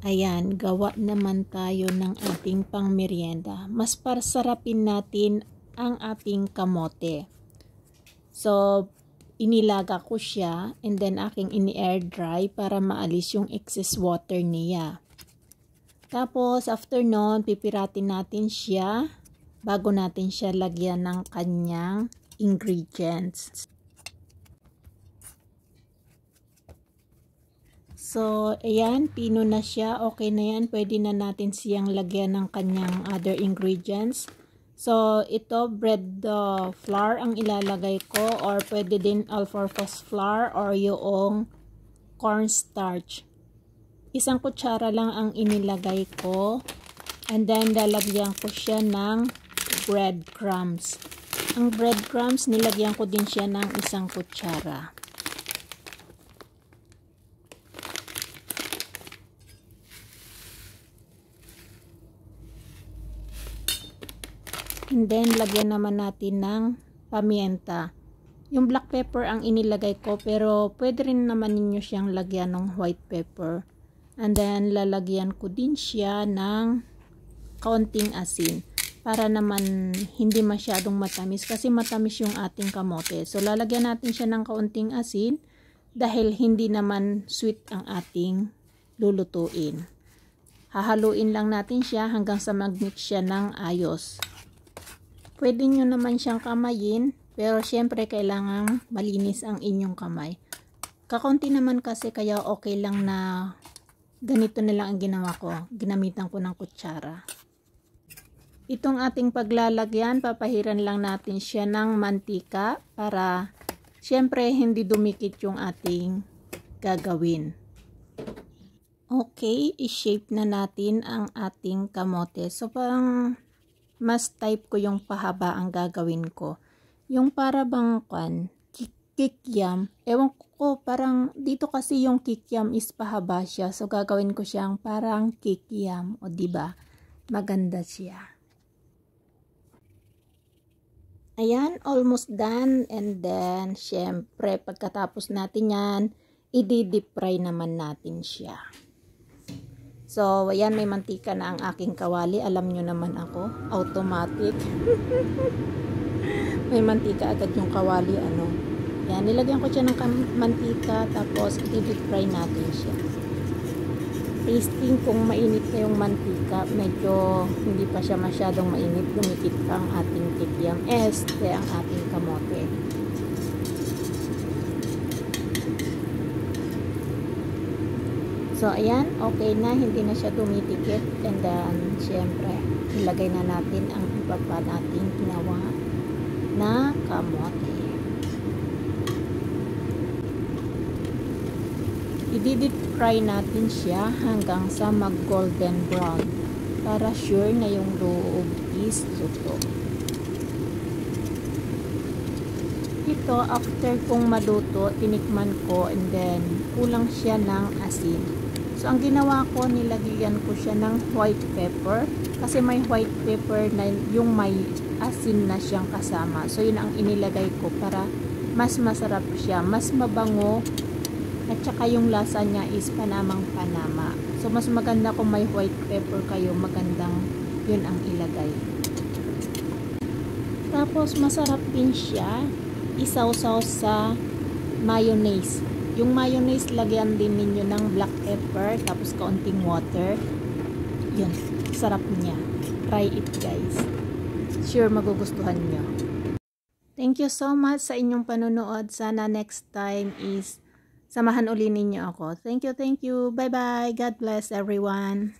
Ayan, gawa naman tayo ng ating pangmeryenda. Mas pasarapin natin ang ating kamote. So, inilaga ko siya and then aking ini-air dry para maalis yung excess water niya. Tapos, after nun, pipiratin natin siya bago natin siya lagyan ng kanyang ingredients. So, ayan, pino na siya. Okay na yan. Pwede na natin siyang lagyan ng kanyang other ingredients. So, ito, bread flour ang ilalagay ko or pwede din all-purpose flour or yung cornstarch. Isang kutsara lang ang inilagay ko. And then, lalagyan ko siya ng breadcrumbs. Ang breadcrumbs, nilagyan ko din siya ng isang kutsara. And then, lagyan naman natin ng pamienta. Yung black pepper ang inilagay ko, pero pwede rin naman ninyo siyang lagyan ng white pepper. And then, lalagyan ko din siya ng kaunting asin. Para naman hindi masyadong matamis, kasi matamis yung ating kamote. So, lalagyan natin siya ng kaunting asin, dahil hindi naman sweet ang ating lulutuin. Hahaluin lang natin siya hanggang sa mag-mix siya ng ayos. Pwede nyo naman siyang kamayin, pero syempre kailangan malinis ang inyong kamay. Kakaunti naman kasi, kaya okay lang na ganito na lang ang ginawa ko. Ginamitan ko ng kutsara. Itong ating paglalagyan, papahiran lang natin siya ng mantika para syempre hindi dumikit yung ating gagawin. Okay, i-shape na natin ang ating kamote. So parang mas type ko yung pahaba ang gagawin ko. Yung para bang kikiam. Ewan ko, parang dito kasi yung kikiam is pahaba siya. So gagawin ko siyang parang kikiam. O diba? Maganda siya. Ayan, almost done. And then, syempre, pagkatapos natin yan, i-deep fry naman natin siya. So, ayan, may mantika na ang aking kawali. Alam nyo naman ako, automatic. May mantika agad yung kawali, ano. Yan, nilagyan ko siya ng mantika, tapos i-deep fry natin siya. Tasting kung mainit na yung mantika, medyo hindi pa siya masyadong mainit, dumikit pa ang ating kikiam, ang ating kamote. So, ayan, okay na, hindi na siya tumitikit. And then, syempre, ilagay na natin ang iba pa nating ginawa na kamote. I-deep fry natin siya hanggang sa mag-golden brown para sure na yung loob is luto. Ito, after kong maluto, tinikman ko and then kulang siya ng asin. So, ang ginawa ko, nilagyan ko siya ng white pepper. Kasi may white pepper na yung may asin na siyang kasama. So, yun ang inilagay ko para mas masarap siya. Mas mabango. At saka yung lasa niya is panamang-panama. So, mas maganda kung may white pepper kayo. Magandang yun ang ilagay. Tapos, masarap din siya. Isawsaw sa mayonnaise. Yung mayonnaise, lagyan din ninyo ng black pepper, tapos kaunting water. Yun, sarap niya. Try it, guys. Sure, magugustuhan nyo. Thank you so much sa inyong panonood. Sana next time is samahan uli ninyo ako. Thank you, thank you. Bye-bye. God bless everyone.